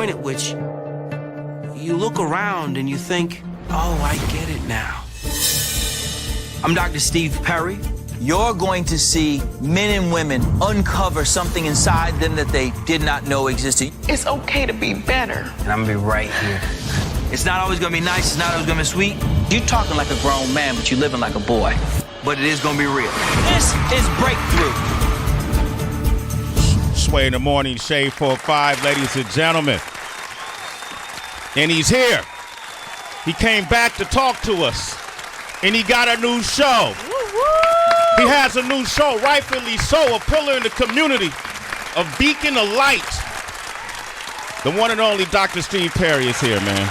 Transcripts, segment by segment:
point at which you look around and you think, oh, I get it now. I'm Dr. Steve Perry. You're going to see men and women uncover something inside them that they did not know existed. It's okay to be better. And I'm gonna be right here. It's not always gonna be nice, it's not always gonna be sweet. You're talking like a grown man, but you're living like a boy. But it is gonna be real. This is Breakthrough. Sway in the Morning, Shade 4-5, ladies and gentlemen. And he's here. He came back to talk to us. And he got a new show. He has a new show, rightfully so, a pillar in the community, a beacon of light. The one and only Dr. Steve Perry is here, man.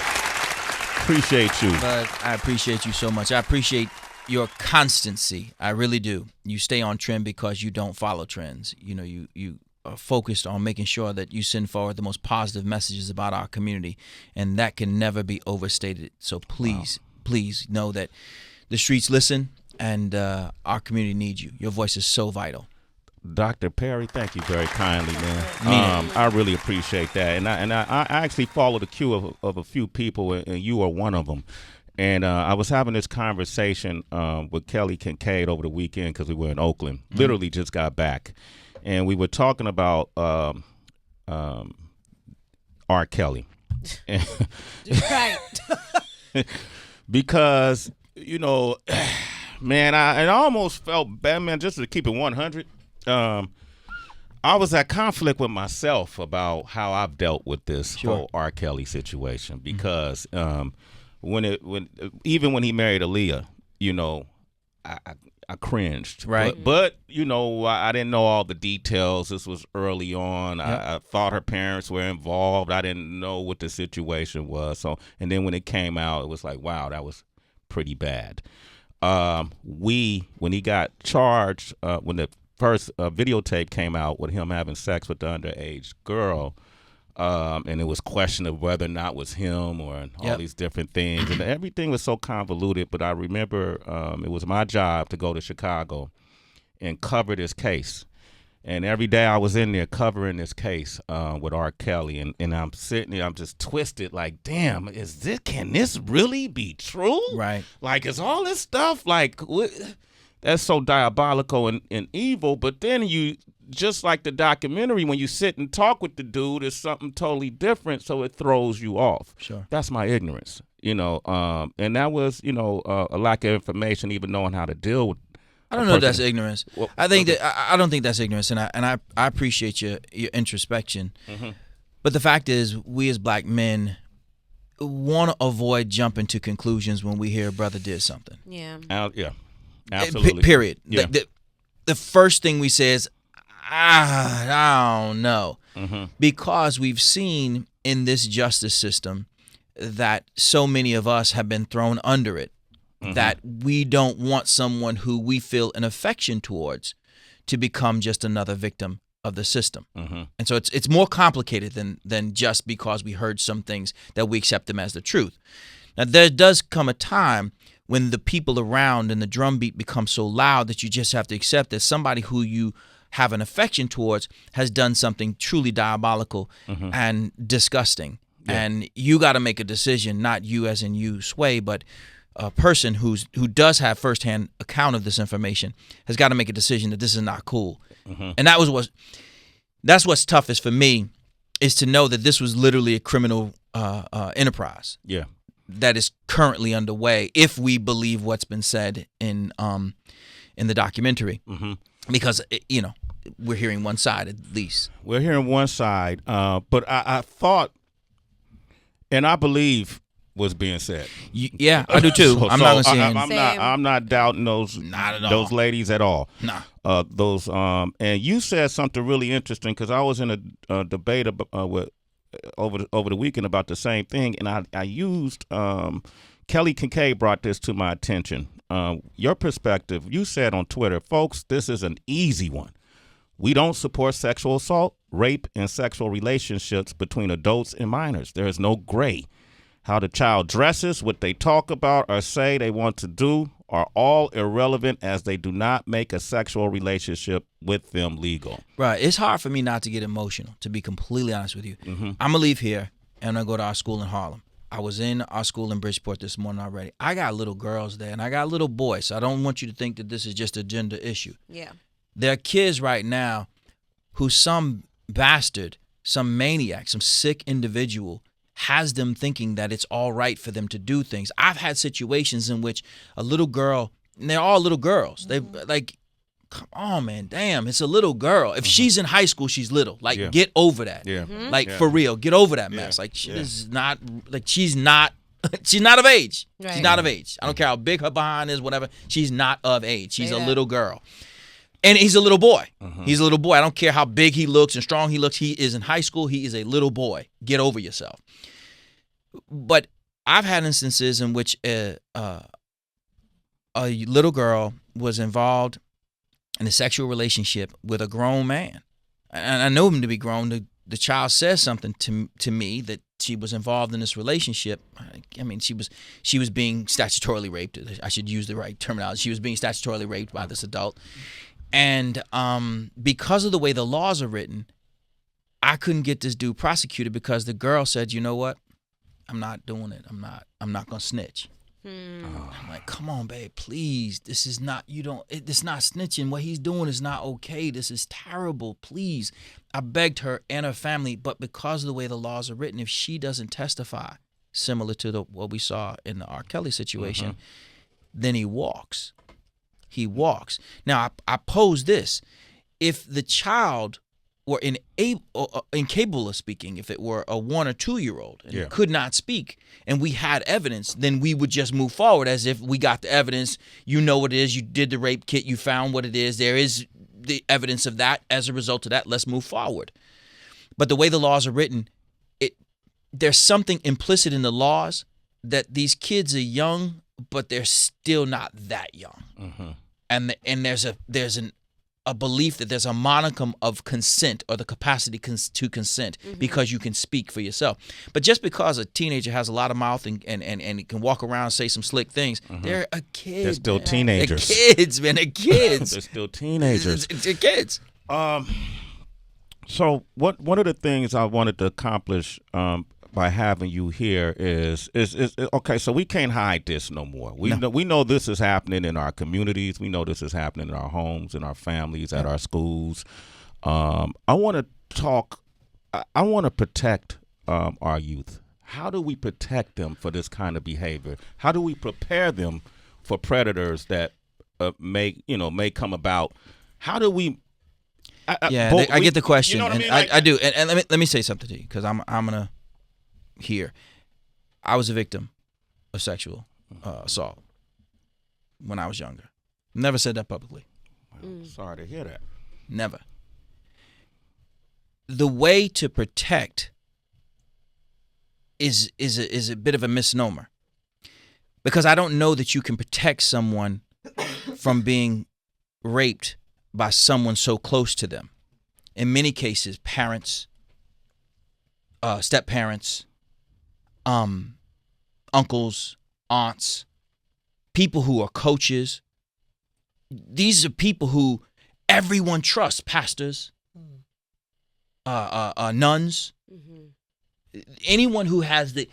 Appreciate you. But I appreciate you so much. I appreciate your constancy. I really do. You stay on trend because you don't follow trends. You know, you are focused on making sure that you send forward the most positive messages about our community, and that can never be overstated. So please, please know that the streets listen, and our community needs you. Your voice is so vital. Dr. Perry, thank you very kindly, man. I really appreciate that. And I actually followed the queue of a few people, and you are one of them. And I was having this conversation with Kelly Kincaid over the weekend because we were in Oakland. Literally just got back. And we were talking about R. Kelly. Right. Because, you know, man, I almost felt bad, man, just to keep it 100. I was at conflict with myself about how I've dealt with this whole R. Kelly situation because even when he married Aaliyah, you know, I cringed. Right. But you know, I didn't know all the details. This was early on. Yep. I thought her parents were involved. I didn't know what the situation was. So, and then when it came out, it was like, wow, that was pretty bad. When he got charged, when the first videotape came out with him having sex with the underage girl, and it was question of whether or not it was him or all these different things. And everything was so convoluted, but I remember it was my job to go to Chicago and cover this case. And every day I was in there covering this case with R. Kelly, and I'm sitting there, I'm just twisted like, damn, can this really be true? Right. Like, is all this stuff, like, that's so diabolical and evil, but then you, just like the documentary, when you sit and talk with the dude, it's something totally different, so it throws you off. Sure. That's my ignorance, you know, and that was, you know, a lack of information, even knowing how to deal with. I don't know if that's ignorance. Well, I think that I don't think that's ignorance, and I appreciate your introspection. Mm-hmm. But the fact is, we as black men want to avoid jumping to conclusions when we hear a brother did something. Yeah. Yeah. Absolutely. Period. Yeah. The first thing we say is, I don't know. Mm-hmm. Because we've seen in this justice system that so many of us have been thrown under it, that we don't want someone who we feel an affection towards to become just another victim of the system. And so it's more complicated than just because we heard some things that we accept them as the truth. Now, there does come a time when the people around and the drumbeat becomes so loud that you just have to accept that somebody who you have an affection towards has done something truly diabolical and disgusting. Yeah. And you got to make a decision, not you as in you, Sway, but a person who does have firsthand account of this information has got to make a decision that this is not cool. And that's what's toughest for me, is to know that this was literally a criminal enterprise. Yeah. That is currently underway, if we believe what's been said in the documentary, because you know, we're hearing one side at least. We're hearing one side, but I thought, and I believe what's being said. Yeah, I do too. I'm not doubting those ladies at all. Nah. And you said something really interesting, because I was in a debate with. Over the weekend about the same thing, and I used Kelly Kincaid brought this to my attention. Your perspective, you said on Twitter, folks, this is an easy one. We don't support sexual assault, rape, and sexual relationships between adults and minors. There is no gray. How the child dresses, what they talk about or say they want to do are all irrelevant, as they do not make a sexual relationship with them legal. Right. It's hard for me not to get emotional, to be completely honest with you. I'm going to leave here and I go to our school in Harlem. I was in our school in Bridgeport this morning already. I got little girls there, and I got little boys, so I don't want you to think that this is just a gender issue. Yeah. There are kids right now who some bastard, some maniac, some sick individual has them thinking that it's all right for them to do things. I've had situations in which a little girl, and they're all little girls. They like, come on, man, damn, it's a little girl. If she's in high school, she's little. Like, get over that. Yeah. Like, for real, get over that mess. Like, she is not, like, she's not of age. Right. She's not of age. I don't care how big her behind is, whatever. She's not of age. She's Say a that. little girl. And he's a little boy. He's a little boy. I don't care how big he looks and strong he looks. He is in high school. He is a little boy. Get over yourself. But I've had instances in which a little girl was involved in a sexual relationship with a grown man. And I know him to be grown. The child says something to me that she was involved in this relationship. I mean, she was being statutorily raped. I should use the right terminology. She was being statutorily raped by this adult. And because of the way the laws are written, I couldn't get this dude prosecuted because the girl said, you know what? I'm not doing it. I'm not going to snitch. I'm like, come on, babe, please. This is not, it's not snitching. What he's doing is not okay. This is terrible. Please. I begged her and her family, but because of the way the laws are written, if she doesn't testify, similar to what we saw in the R. Kelly situation, then he walks. He walks. Now, I pose this. If the child were incapable of speaking, if it were a 1 or 2 year old and could not speak, and we had evidence, then we would just move forward as if we got the evidence. You know what it is. You did the rape kit. You found what it is. There is the evidence of that. As a result of that, let's move forward. But the way the laws are written, there's something implicit in the laws that these kids are young, but they're still not that young. And there's a belief that there's a monicum of consent or the capacity to consent because you can speak for yourself. But just because a teenager has a lot of mouth and can walk around and say some slick things, they're a kid. They're still man. teenagers. They're kids, man. They're kids. They're still teenagers. They're kids. So one of the things I wanted to accomplish by having you here is okay. So we can't hide this no more. We know this is happening in our communities. We know this is happening in our homes, in our families, at our schools. I want to talk. I want to protect our youth. How do we protect them for this kind of behavior? How do we prepare them for predators that may come about? How do we? I get the question, You know what and I mean? I do. And let me say something to you because I'm gonna. Here, I was a victim of sexual assault when I was younger. Never said that publicly. Sorry to hear that. Never. The way to protect is a bit of a misnomer because I don't know that you can protect someone from being raped by someone so close to them. In many cases, parents, step-parents, uncles, aunts, people who are coaches. These are people who everyone trusts, pastors, nuns, anyone who has the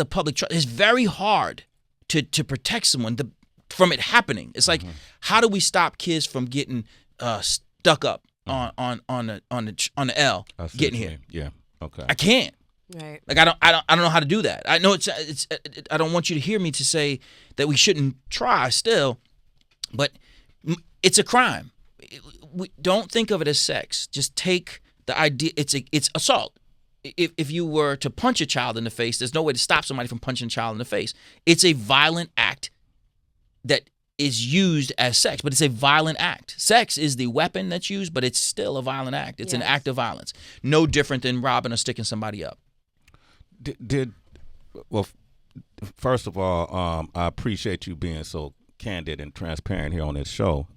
public trust. It's very hard to protect someone from it happening. It's like, how do we stop kids from getting stuck up on the L getting here? Yeah. Okay. I can't. Right. Like I don't know how to do that. I know it's I don't want you to hear me to say that we shouldn't try still, but it's a crime. We don't think of it as sex. Just take the idea. It's assault. If you were to punch a child in the face, there's no way to stop somebody from punching a child in the face. It's a violent act that is used as sex, but it's a violent act. Sex is the weapon that's used, but it's still a violent act. It's an act of violence. No different than robbing or sticking somebody up. First of all, I appreciate you being so candid and transparent here on this show.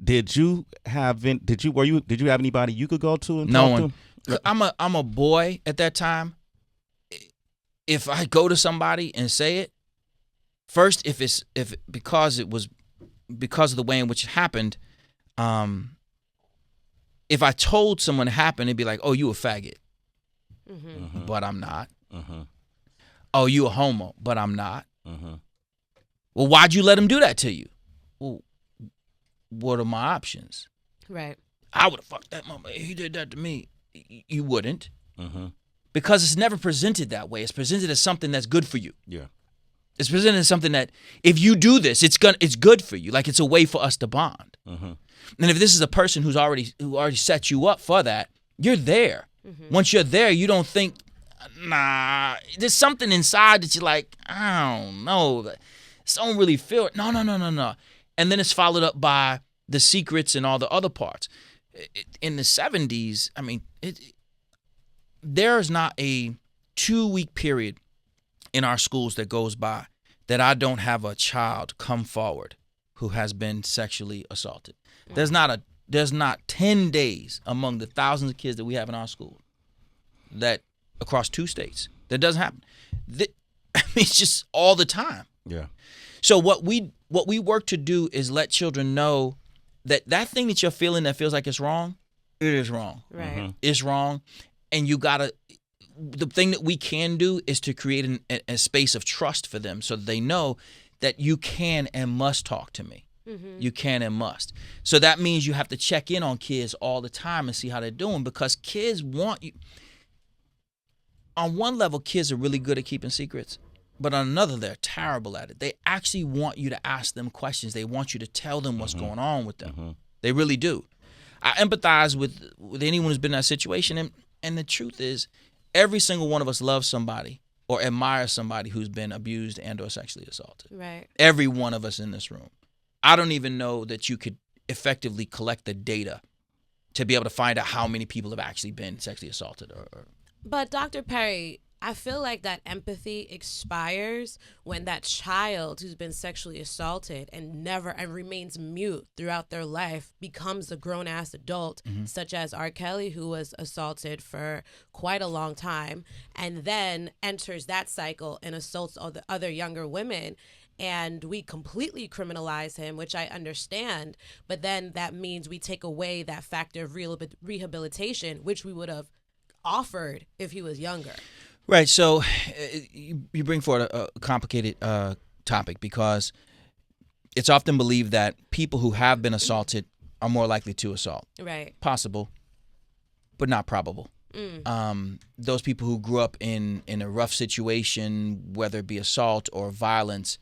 Did you have anybody you could go to and no talk one. to? I'm a boy at that time. If I go to somebody and say it, first, because of the way in which it happened, if I told someone it happened, it'd be like, "Oh, you a faggot." but I'm not. Oh, you a homo, but I'm not. Well, why'd you let him do that to you? Well, what are my options? Right. I would have fucked that mama. He did that to me. You wouldn't. Because it's never presented that way. It's presented as something that's good for you. Yeah. It's presented as something that if you do this, it's good for you. Like it's a way for us to bond. And if this is a person who already set you up for that, you're there. Once you're there, you don't think, nah. There's something inside that you're like, I don't know. This don't really feel it. No. And then it's followed up by the secrets and all the other parts. In the 70s, I mean, there is not a 2-week period in our schools that goes by that I don't have a child come forward who has been sexually assaulted. There's not 10 days among the thousands of kids that we have in our school that across 2 states that doesn't happen. It's just all the time. Yeah. So what we work to do is let children know that thing that you're feeling that feels like it's wrong, it is wrong. Right. It's wrong. And the thing that we can do is to create a space of trust for them so that they know that you can and must talk to me. You can and must. So that means you have to check in on kids all the time and see how they're doing because kids want you. On one level, kids are really good at keeping secrets, but on another, they're terrible at it. They actually want you to ask them questions. They want you to tell them what's going on with them. They really do. I empathize with anyone who's been in that situation, and the truth is, every single one of us loves somebody or admires somebody who's been abused and or sexually assaulted. Right. Every one of us in this room. I don't even know that you could effectively collect the data to be able to find out how many people have actually been sexually assaulted. But Dr. Perry, I feel like that empathy expires when that child who's been sexually assaulted and remains mute throughout their life becomes a grown-ass adult, such as R. Kelly, who was assaulted for quite a long time, and then enters that cycle and assaults all the other younger women. And we completely criminalize him, which I understand. But then that means we take away that factor of rehabilitation, which we would have offered if he was younger. Right. So you bring forward a complicated topic because it's often believed that people who have been assaulted are more likely to assault. Right. Possible, but not probable. Those people who grew up in a rough situation, whether it be assault or violence,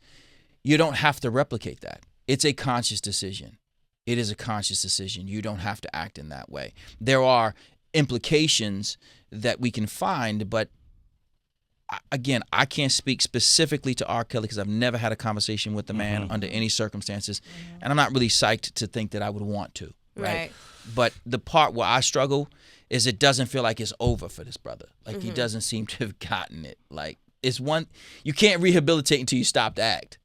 you don't have to replicate that. It's a conscious decision. It is a conscious decision. You don't have to act in that way. There are implications that we can find, but again, I can't speak specifically to R. Kelly because I've never had a conversation with the man under any circumstances, and I'm not really psyched to think that I would want to. Right. But the part where I struggle is it doesn't feel like it's over for this brother. Like he doesn't seem to have gotten it. Like you can't rehabilitate until you stop to act.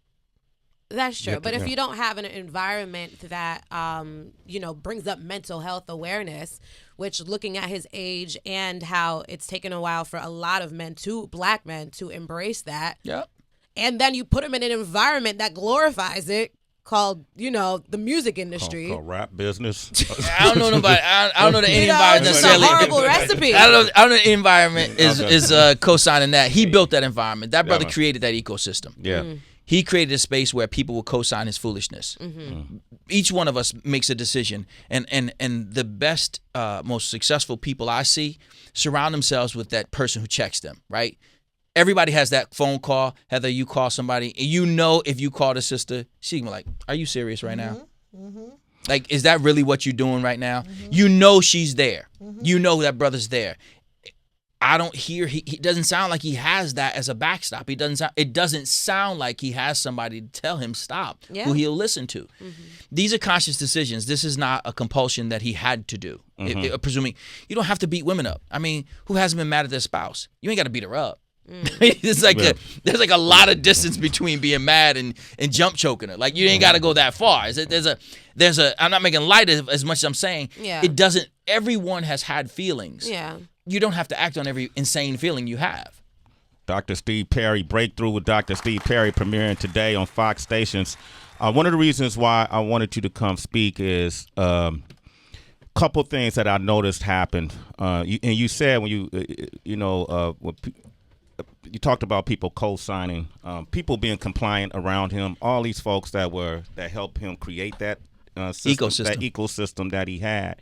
That's true. But if you don't have an environment that, brings up mental health awareness, which looking at his age and how it's taken a while for a lot of black men to embrace that. Yep. And then you put him in an environment that glorifies it, called, the music industry. Called rap business. I don't know nobody. I don't know that any environment it's necessarily. a horrible recipe. I don't know the environment is co-signing that. He built that environment. That brother created that ecosystem. Yeah. He created a space where people will co-sign his foolishness. Each one of us makes a decision, and the best, most successful people I see surround themselves with that person who checks them, right? Everybody has that phone call. Heather, you call somebody, and if you call the sister, she can be like, are you serious right now? Like, is that really what you're doing right now? You know she's there. You know that brother's there. I don't hear, he doesn't sound like he has that as a backstop. It doesn't sound like he has somebody to tell him stop, who he'll listen to. These are conscious decisions. This is not a compulsion that he had to do. Presuming you don't have to beat women up. I mean, who hasn't been mad at their spouse? You ain't got to beat her up. It's like there's like a lot of distance between being mad and jump choking her. Like you ain't got to go that far. There's a. I'm not making light of as much as I'm saying. Yeah. It doesn't. Everyone has had feelings. Yeah. You don't have to act on every insane feeling you have. Dr. Steve Perry, Breakthrough with Dr. Steve Perry, premiering today on Fox stations. One of the reasons why I wanted you to come speak is couple things that I noticed happened. You said when you talked about people co-signing, people being compliant around him, all these folks that helped him create that ecosystem that he had,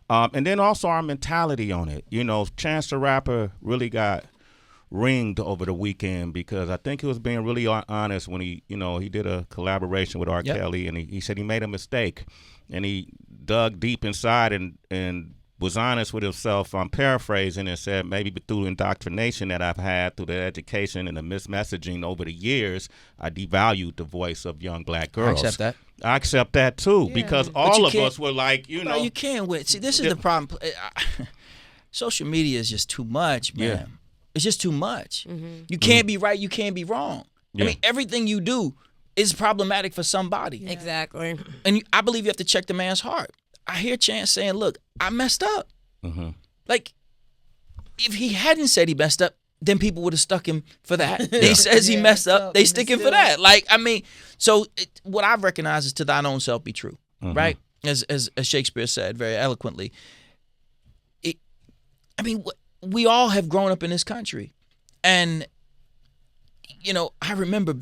and then also our mentality on it. Chance the Rapper really got ringed over the weekend because I think he was being really honest when he did a collaboration with R. Kelly, and he said he made a mistake, and he dug deep inside and was honest with himself. I'm paraphrasing, and said maybe through indoctrination that I've had through the education and the mismessaging over the years, I devalued the voice of young black girls. I accept that too, because all of us were like, Well, you can't win. See, this is the problem. Social media is just too much, man. Yeah. It's just too much. You can't be right. You can't be wrong. Yeah. I mean, everything you do is problematic for somebody. Exactly. And I believe you have to check the man's heart. I hear Chance saying, look, I messed up. Like, if he hadn't said he messed up, then people would have stuck him for that. He says he messed up, they stick him for that. Like, I mean, so what I recognize is to thine own self be true, right? As Shakespeare said very eloquently. We all have grown up in this country, and I remember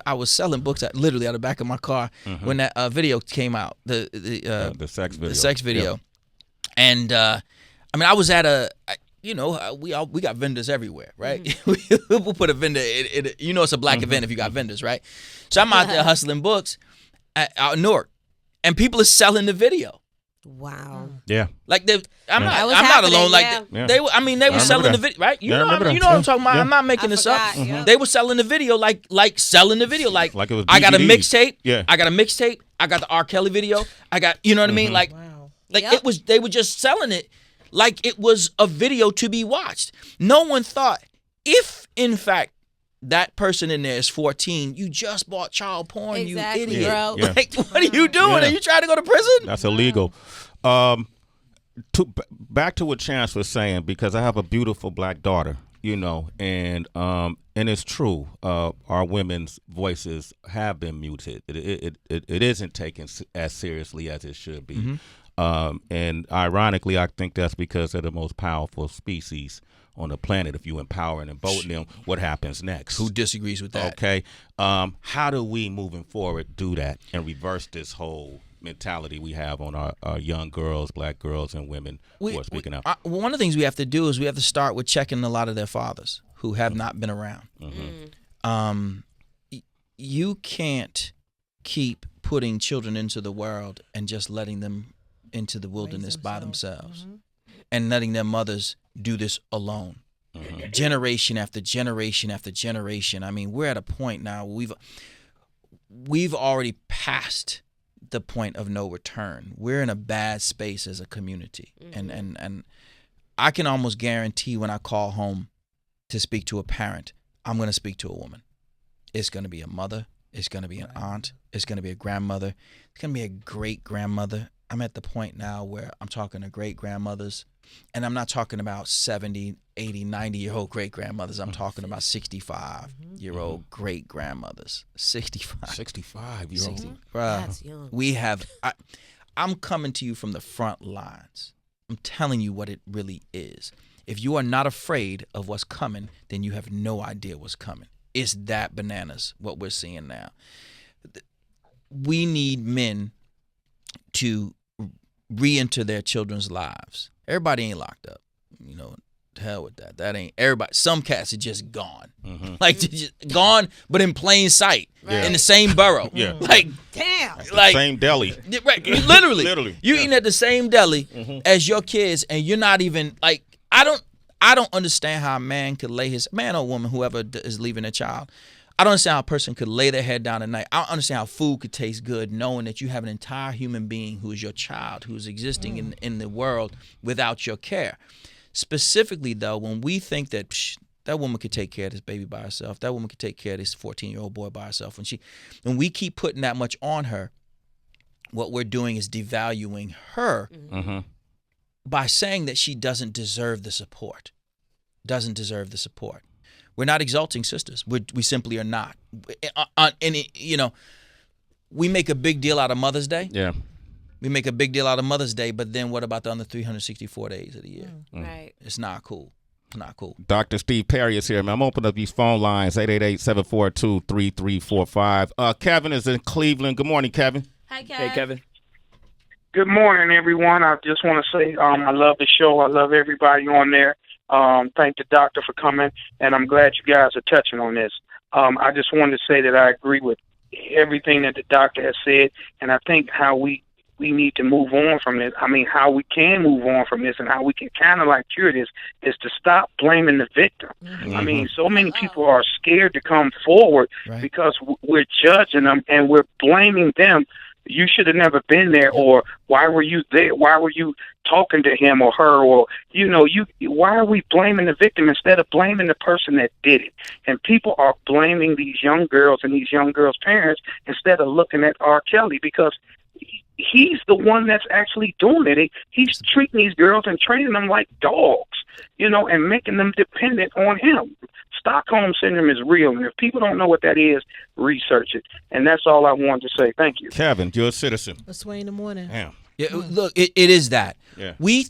I was selling books literally out of the back of my car when that video came out, the sex video. The sex video, and I was at we got vendors everywhere, right? We'll put a vendor in it's a black event if you got vendors, right? So I'm out there hustling books out in Newark, and people are selling the video. Wow. Yeah. Like I'm not alone. Like they were selling the video, right? You know what I'm talking about. I'm not making this up. They were selling the video like selling the video like it was DVDs. I got a mixtape. Yeah. I got a mixtape. I got the R. Kelly video. I got what I mean? Like it was they were just selling it like it was a video to be watched. No one thought if in fact that person in there is 14, you just bought child porn, exactly, you idiot. Bro. Yeah. Like, what are you doing? Yeah. Are you trying to go to prison? That's illegal. Back to what Chance was saying, because I have a beautiful black daughter, and it's true. Our women's voices have been muted. It isn't taken as seriously as it should be. And ironically, I think that's because they're the most powerful species on the planet. If you empower and embolden them, what happens next? Who disagrees with that? Okay. How do we, moving forward, do that and reverse this whole mentality we have on our young girls, black girls, and women who are speaking out? One of the things we have to do is we have to start with checking a lot of their fathers who have not been around. You can't keep putting children into the world and just letting them into the wilderness by themselves and letting their mothers do this alone. Generation after generation after generation. I mean, we're at a point now where we've already passed the point of no return. We're in a bad space as a community. And I can almost guarantee when I call home to speak to a parent, I'm going to speak to a woman. It's going to be a mother. It's going to be an aunt. It's going to be a grandmother. It's going to be a great grandmother. I'm at the point now where I'm talking to great grandmothers, and I'm not talking about 70, 80, 90-year-old great grandmothers. I'm talking about 65-year-old great grandmothers. 65. 65-year-old. That's young. I'm coming to you from the front lines. I'm telling you what it really is. If you are not afraid of what's coming, then you have no idea what's coming. It's that bananas, what we're seeing now. We need men to re-enter their children's lives. Everybody ain't locked up. To hell with that. That ain't everybody. Some cats are just gone. Like, just gone, but in plain sight. Right. In the same borough. Yeah. Like, damn. Like, same deli. Right. Literally. Literally. You eating at the same deli as your kids, and you're not even, like, I don't understand how a man could man or woman, whoever is leaving a child, I don't understand how a person could lay their head down at night. I don't understand how food could taste good knowing that you have an entire human being who is your child, who is existing in the world without your care. Specifically, though, when we think that that woman could take care of this baby by herself, that woman could take care of this 14-year-old boy by herself, when we keep putting that much on her, what we're doing is devaluing her by saying that she doesn't deserve the support. We're not exalting sisters. We simply are not. We make a big deal out of Mother's Day. Yeah. We make a big deal out of Mother's Day, but then what about the other 364 days of the year? Right. It's not cool. Not cool. Dr. Steve Perry is here, man. I'm opening up these phone lines, 888-742-3345. Kevin is in Cleveland. Good morning, Kevin. Hi, Kevin. Hey, Kevin. Good morning, everyone. I just want to say I love the show. I love everybody on there. Thank the doctor for coming, and I'm glad you guys are touching on this. I just wanted to say that I agree with everything that the doctor has said, and I think how we need to move on from this. I mean, how we can move on from this and how we can kind of like cure this is to stop blaming the victim. Mm-hmm. I mean, so many people are scared to come forward because we're judging them and we're blaming them. You should have never been there, or why were you there? Why were you talking to him or her? Or, why are we blaming the victim instead of blaming the person that did it? And people are blaming these young girls and these young girls' parents instead of looking at R. Kelly, because he's the one that's actually doing it. He's treating these girls and training them like dogs, and making them dependent on him. Stockholm Syndrome is real, and if people don't know what that is, research it. And that's all I wanted to say. Thank you. Kevin, you're a citizen. A Sway in the morning. Damn. Yeah, look, it is that. Yeah. We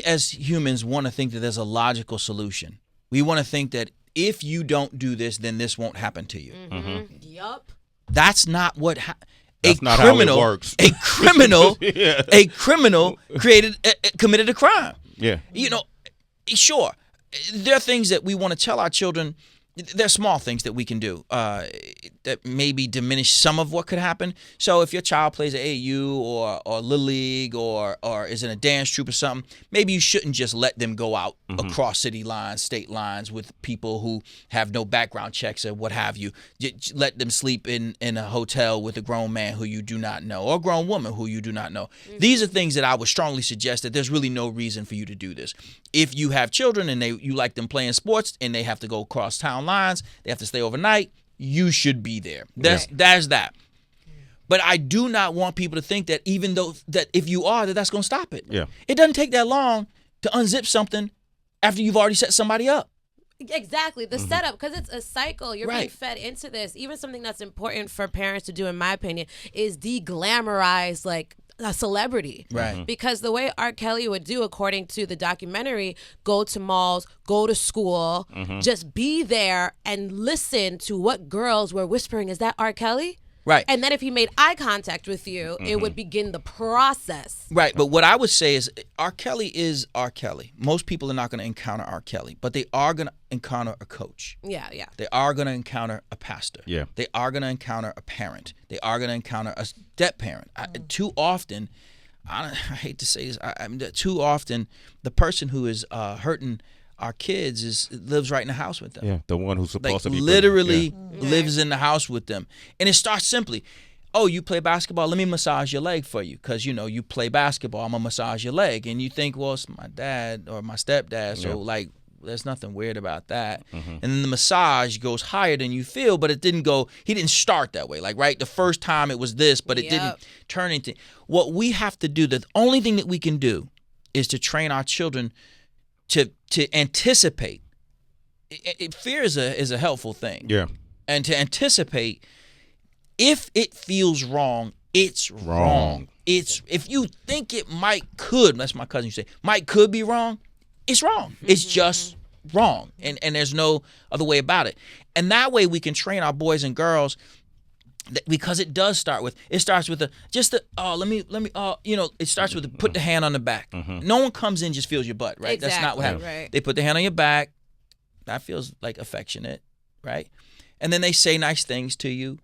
as humans want to think that there's a logical solution. We want to think that if you don't do this, then this won't happen to you. Mm-hmm. Yup. That's not what That's not how it works. A criminal, Yeah. a criminal committed a crime. Yeah. Sure, there are things that we want to tell our children. There's small things that we can do that maybe diminish some of what could happen. So if your child plays at AAU or Little League or is in a dance troupe or something, maybe you shouldn't just let them go out across city lines, state lines with people who have no background checks or what have you. Let them sleep in a hotel with a grown man who you do not know or a grown woman who you do not know. These are things that I would strongly suggest that there's really no reason for you to do this. If you have children and you like them playing sports and they have to go across town lines, they have to stay overnight, you should be there. There's that. But I do not want people to think that even though that if you are, that's going to stop it. Yeah. It doesn't take that long to unzip something after you've already set somebody up. Exactly. The setup, because it's a cycle. You're being fed into this. Even something that's important for parents to do, in my opinion, is de-glamorize, like, a celebrity. Right. Because the way R. Kelly would do, according to the documentary, go to malls, go to school, just be there and listen to what girls were whispering. Is that R. Kelly? Right. And then if he made eye contact with you, it would begin the process. Right. But what I would say is R. Kelly is R. Kelly. Most people are not going to encounter R. Kelly, but they are going to encounter a coach. Yeah. They are going to encounter a pastor. Yeah. They are going to encounter a parent. They are going to encounter a step parent. Too often, I hate to say this, too often the person who is hurting our kids lives right in the house with them. Yeah, the one who's supposed to be literally lives in the house with them. And it starts simply, oh, you play basketball, let me massage your leg for you because, you play basketball, I'm going to massage your leg. And you think, well, it's my dad or my stepdad, so, there's nothing weird about that. And then the massage goes higher than you feel, but he didn't start that way. The first time it was this, but it didn't turn into. What we have to do, the only thing that we can do is to train our children to anticipate. Fear is a helpful thing. Yeah. And to anticipate, if it feels wrong, it's wrong. If you think it could, that's my cousin used to say, could be wrong, it's wrong. It's just wrong. And there's no other way about it. And that way we can train our boys and girls because it starts with it starts with put the hand on the back. No one comes in just feels your butt, right? Exactly, that's not what happens. right. They put the hand on your back. That feels like affectionate, right? And then they say nice things to you.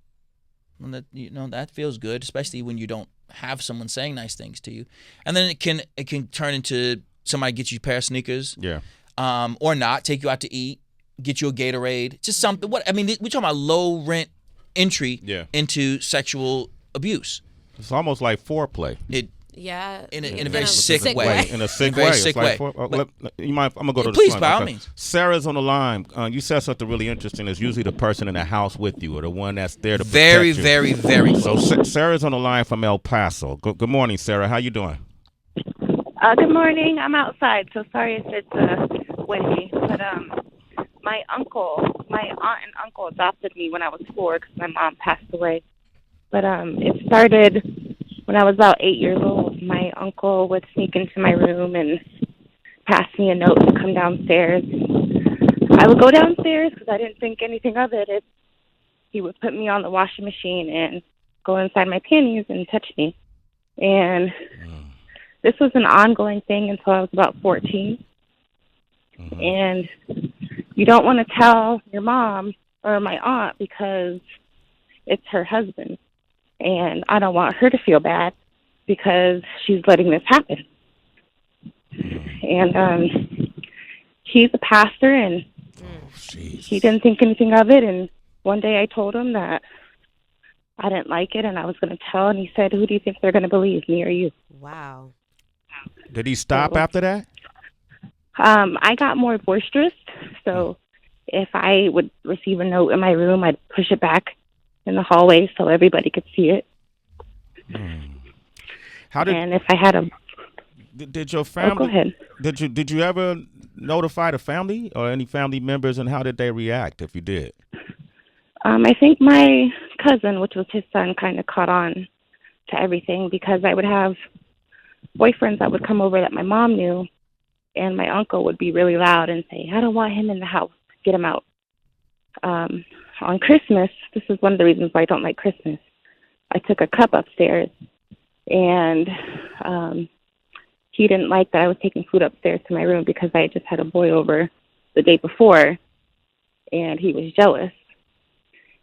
And that feels good, especially when you don't have someone saying nice things to you. And then it can turn into somebody gets you a pair of sneakers. Yeah. Or not, take you out to eat, get you a Gatorade, just something. We're talking about low rent entry into sexual abuse. It's almost like foreplay. In a very sick way. In a sick very way. sick It's way. I'm gonna go to the Please, front. by all Okay. means. Sarah's on the line. You said something really interesting. It's usually the person in the house with you or the one that's there to very, protect you. very, very close. So Sarah's on the line from El Paso. Good morning, Sarah. How you doing? Good morning. I'm outside, so sorry if it's windy. But my aunt and uncle adopted me when I was 4 because my mom passed away. But it started when I was about 8 years old. my uncle would sneak into my room and pass me a note to come downstairs. I would go downstairs because I didn't think anything of it. He would put me on the washing machine and go inside my panties and touch me. And this was an ongoing thing until I was about 14. And you don't want to tell your mom or my aunt because it's her husband. And I don't want her to feel bad because she's letting this happen. And he's a pastor, and he didn't think anything of it. And one day I told him that I didn't like it and I was going to tell. And he said, who do you think they're going to believe, me or you? Wow. Did he stop after that? I got more boisterous. So if I would receive a note in my room, I'd push it back in the hallway so everybody could see it. And if I had a... Did your family... go ahead. Did you ever notify the family or any family members, and how did they react if you did? I think my cousin, which was his son, kind of caught on to everything because I would have boyfriends that would come over that my mom knew, and my uncle would be really loud and say, I don't want him in the house. Get him out. On Christmas, this is one of the reasons why I don't like Christmas. I took a cup upstairs, and he didn't like that I was taking food upstairs to my room because I had just had a boy over the day before, and he was jealous.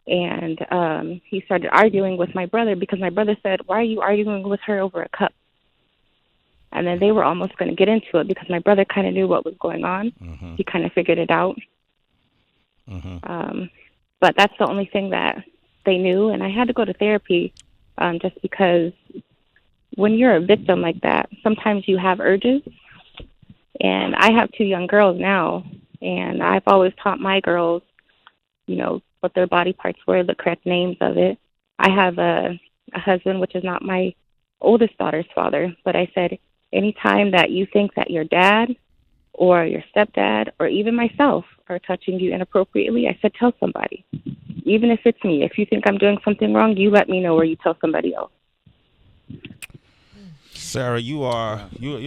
And he started arguing with my brother because my brother said, why are you arguing with her over a cup? And then they were almost going to get into it because my brother kind of knew what was going on. He kind of figured it out. But that's the only thing that they knew. And I had to go to therapy just because when you're a victim like that, sometimes you have urges. And I have 2 young girls now, and I've always taught my girls, you know, what their body parts were, the correct names of it. I have a husband, which is not my oldest daughter's father, but I said, anytime that you think that your dad or your stepdad or even myself are touching you inappropriately, I said, tell somebody. Even if it's me. If you think I'm doing something wrong, you let me know or you tell somebody else. Sarah, you're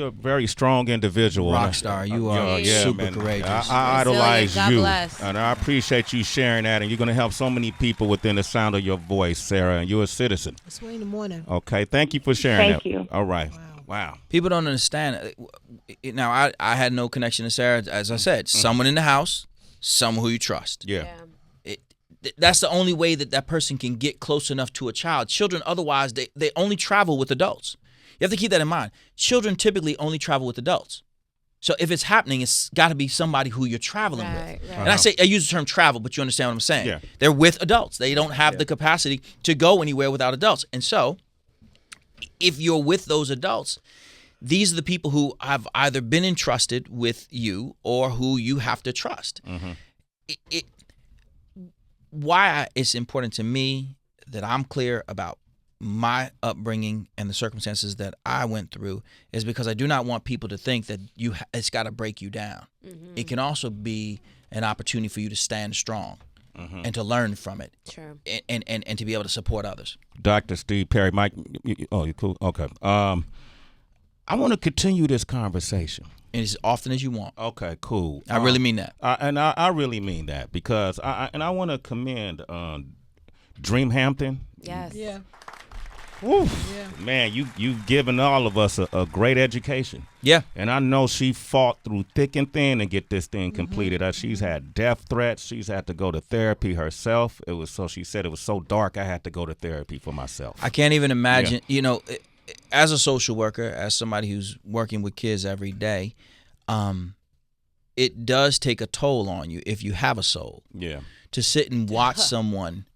a very strong individual. Rock star. You are super courageous. I idolize God you, bless. and I appreciate you sharing that. And you're going to help so many people within the sound of your voice, Sarah. And you're a citizen. It's way in the morning. Okay, thank you for sharing that. Thank you. All right. Wow. People don't understand. Now, I had no connection to Sarah. As I said, someone in the house, someone who you trust. Yeah. That's the only way that person can get close enough to a child. Children, otherwise, they only travel with adults. You have to keep that in mind. Children typically only travel with adults. So if it's happening, it's got to be somebody who you're traveling with. Right. And I use the term travel, but you understand what I'm saying. Yeah. They're with adults. They don't have the capacity to go anywhere without adults. And so if you're with those adults, these are the people who have either been entrusted with you or who you have to trust. Why it's important to me that I'm clear about my upbringing and the circumstances that I went through is because I do not want people to think that it's got to break you down. It can also be an opportunity for you to stand strong and to learn from it. Sure. And to be able to support others. Dr. Steve Perry, Mike, you cool? Okay. I want to continue this conversation. And as often as you want. Okay, cool. I really mean that. I really mean that because I want to commend Dreamhampton. Yes. Yeah. Woo. Yeah. Man, you've given all of us a great education. Yeah. And I know she fought through thick and thin to get this thing completed. She's had death threats. She's had to go to therapy herself. She said it was so dark I had to go to therapy for myself. I can't even imagine, as a social worker, as somebody who's working with kids every day, it does take a toll on you if you have a soul. Yeah. To sit and watch someone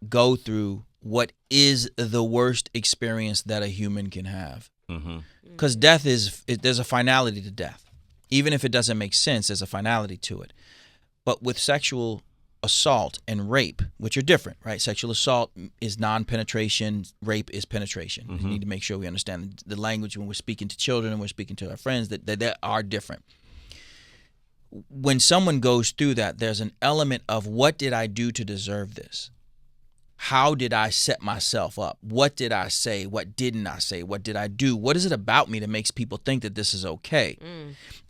go through what is the worst experience that a human can have. Because death there's a finality to death. Even if it doesn't make sense, there's a finality to it. But with sexual assault and rape, which are different, right? Sexual assault is non-penetration, rape is penetration. We need to make sure we understand the language when we're speaking to children and we're speaking to our friends that they are different. When someone goes through that, there's an element of what did I do to deserve this? how did I set myself up? What did I say? What didn't I say? What did I do? What is it about me that makes people think that this is okay?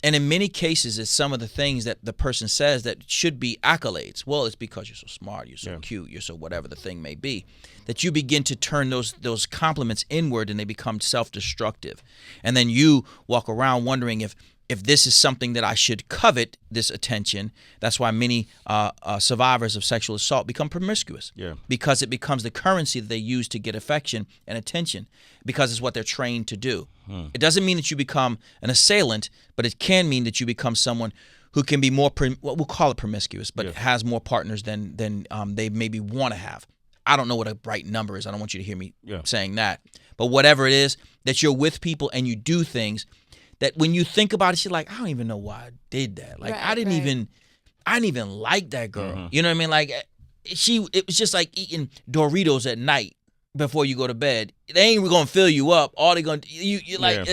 And in many cases, it's some of the things that the person says that should be accolades. Well, it's because you're so smart, you're so cute, you're so whatever the thing may be, that you begin to turn those compliments inward and they become self-destructive. And then you walk around wondering if this is something that I should covet, this attention. That's why many survivors of sexual assault become promiscuous. Because it becomes the currency that they use to get affection and attention, because it's what they're trained to do. It doesn't mean that you become an assailant, but it can mean that you become someone who can be more, we'll call it promiscuous, but has more partners than they maybe want to have. I don't know what a right number is. I don't want you to hear me saying that. But whatever it is, that you're with people and you do things that when you think about it, you're like, I don't even know why I did that. Like, I didn't even like that girl. You know what I mean? Like, it was just like eating Doritos at night before you go to bed. They ain't gonna fill you up. All they gonna you like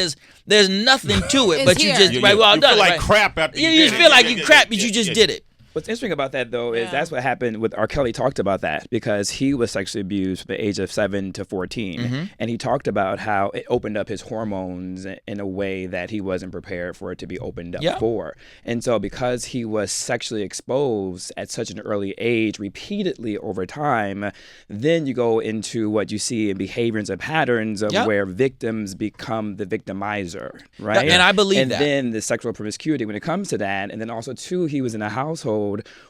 there's nothing to it, but you just you done feel it, like right? crap after you just feel like you crap, but you just did it. What's interesting about that, though, is that's what happened with R. Kelly. Talked about that because he was sexually abused from the age of 7 to 14. And he talked about how it opened up his hormones in a way that he wasn't prepared for it to be opened up for. And so because he was sexually exposed at such an early age repeatedly over time, then you go into what you see in behaviors and patterns of where victims become the victimizer, right? And I believe that. And then the sexual promiscuity when it comes to that. And then also, too, he was in a household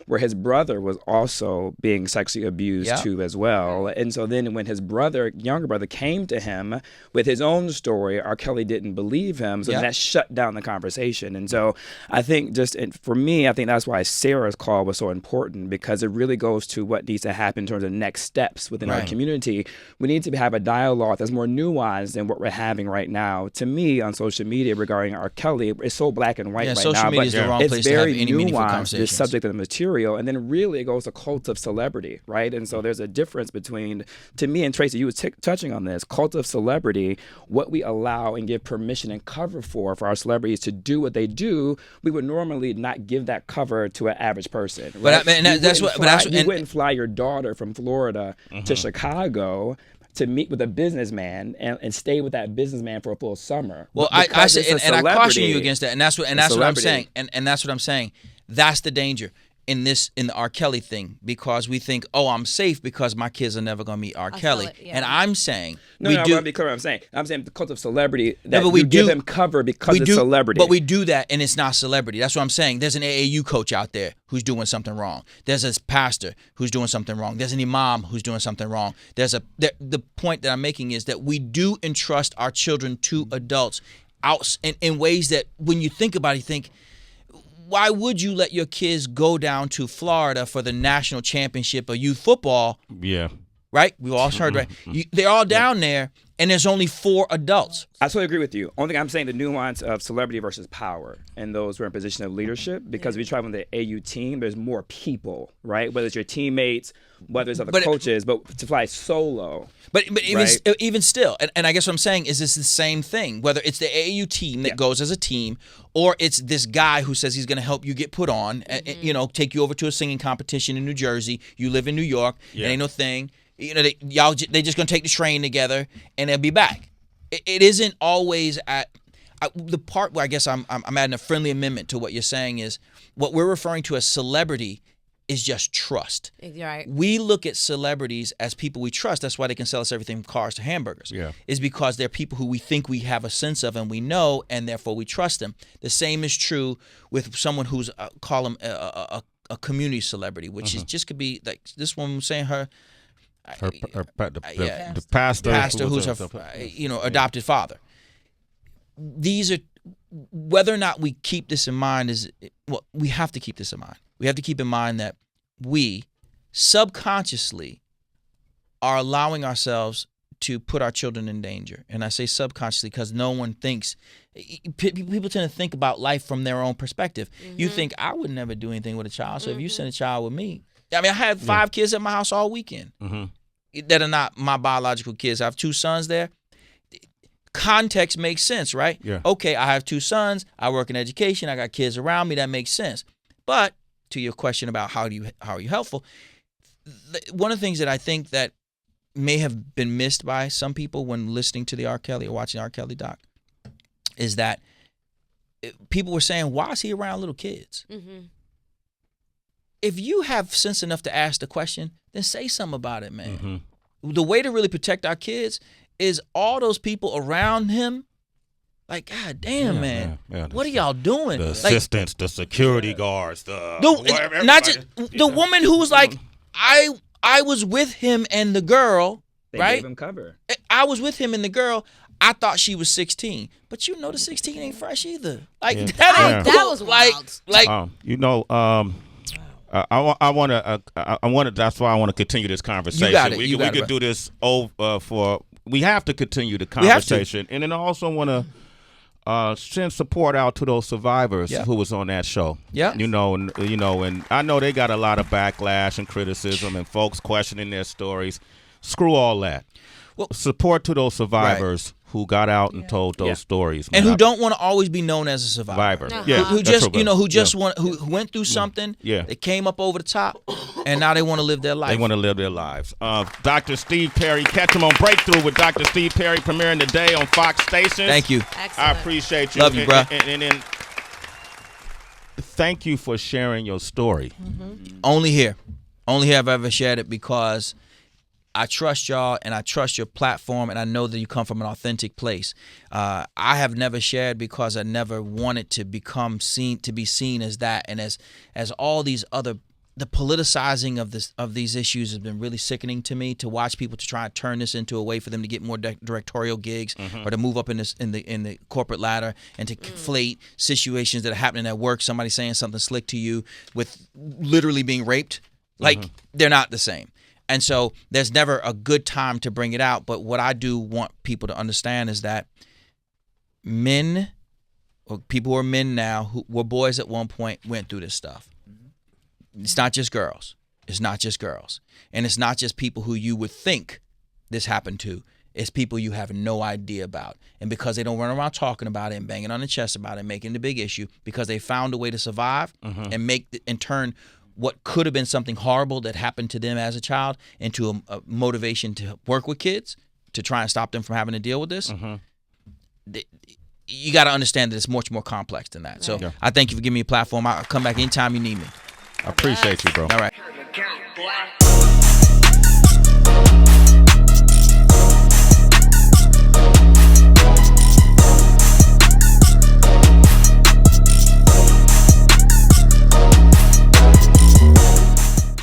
where his brother was also being sexually abused too as well. And so then when his younger brother came to him with his own story, R. Kelly didn't believe him. So that shut down the conversation. And so I think for me, I think that's why Sarah's call was so important, because it really goes to what needs to happen in terms of next steps within our community. We need to have a dialogue that's more nuanced than what we're having right now. To me, on social media regarding R. Kelly, it's so black and white right social now. media but is the wrong place to have any meaningful conversations. This subject of the material, and then really it goes to cult of celebrity, right? And so there's a difference between, to me, and Tracy, you were touching on this, cult of celebrity, what we allow and give permission and cover for our celebrities to do what they do. We would normally not give that cover to an average person, right? But you wouldn't fly your daughter from Florida to Chicago to meet with a businessman and stay with that businessman for a full summer. Well, I say, and I caution you against that, and that's what I'm saying, and that's what I'm saying. That's the danger in the R. Kelly thing, because we think, oh, I'm safe because my kids are never going to meet R. Kelly. And I'm saying, I want to be clear what I'm saying the cult of celebrity, that we give them cover because it's celebrity. But we do that, and it's not celebrity. That's what I'm saying. There's an AAU coach out there who's doing something wrong. There's a pastor who's doing something wrong. There's an imam who's doing something wrong. The point that I'm making is that we do entrust our children to adults out in ways that when you think about it, you think, why would you let your kids go down to Florida for the national championship of youth football? Yeah. Right? We've all heard, right? They're all down there, and there's only 4 adults. I totally agree with you. Only thing I'm saying, the nuance of celebrity versus power and those who are in position of leadership, because if you travel on the AU team, there's more people, right? Whether it's your teammates, whether it's other coaches, but to fly solo. But even still, and I guess what I'm saying is it's the same thing, whether it's the AAU team that goes as a team, or it's this guy who says he's going to help you get put on, take you over to a singing competition in New Jersey. You live in New York, it ain't no thing. They just going to take the train together and they'll be back. It isn't always at the part where I guess I'm adding a friendly amendment to what you're saying is what we're referring to as celebrity is just trust. Right. We look at celebrities as people we trust. That's why they can sell us everything from cars to hamburgers. Yeah. Is because they're people who we think we have a sense of and we know, and therefore we trust them. The same is true with someone who's call them a community celebrity, which is just could be like this woman was saying the pastor who's her adopted father. These are, whether or not we keep this in mind we have to keep this in mind. We have to keep in mind that we subconsciously are allowing ourselves to put our children in danger. And I say subconsciously because no one thinks, people tend to think about life from their own perspective. You think, I would never do anything with a child, so if you send a child with me. I mean, I had 5 kids at my house all weekend that are not my biological kids. I have 2 sons there. Context makes sense, right? Yeah. Okay, I have 2 sons. I work in education. I got kids around me. That makes sense. But to your question about how are you helpful, one of the things that I think that may have been missed by some people when listening to the R. Kelly or watching R. Kelly doc is that people were saying, why is he around little kids? Mm-hmm. If you have sense enough to ask the question, then say something about it, man. Mm-hmm. The way to really protect our kids is all those people around him. Like, God damn, man. Yeah, what are y'all doing? The like, assistants, the security guards, not just the woman who was like, I was with him and the girl, They right? gave him cover. I was with him and the girl. I thought she was 16, but you know the 16 ain't fresh either. Like that ain't cool. That was wild. Like I want to. That's why I want to continue this conversation. You got it. We could do this over we have to continue the conversation, and then I also want to send support out to those survivors who was on that show. Yeah, and I know they got a lot of backlash and criticism, and folks questioning their stories. Screw all that. Well, support to those survivors who got out and told those stories, man. And who don't want to always be known as a survivor. Yeah, who just who went through something. Yeah, they came up over the top, and now they want to live their life. They want to live their lives. Dr. Steve Perry, catch him on Breakthrough with Dr. Steve Perry, premiering today on Fox Stations. Thank you. Excellent. I appreciate you. Love you, bro. And then thank you for sharing your story. Mm-hmm. Only here I've ever shared it because I trust y'all and I trust your platform, and I know that you come from an authentic place. I have never shared because I never wanted to be seen as that, and as all these other, the politicizing of these issues has been really sickening to me. To watch people to try and turn this into a way for them to get more directorial gigs or to move up in the corporate ladder, and to conflate situations that are happening at work. Somebody saying something slick to you with literally being raped. Like they're not the same. And so there's never a good time to bring it out. But what I do want people to understand is that men, or people who are men now, who were boys at one point, went through this stuff. It's not just girls. It's not just girls. And it's not just people who you would think this happened to. It's people you have no idea about. And because they don't run around talking about it and banging on the chest about it and making it a big issue, because they found a way to survive and turn what could have been something horrible that happened to them as a child into a motivation to work with kids to try and stop them from having to deal with this. You got to understand that it's much more complex than that. So I thank you for giving me a platform. I'll come back anytime you need me. I appreciate you, bro. All right.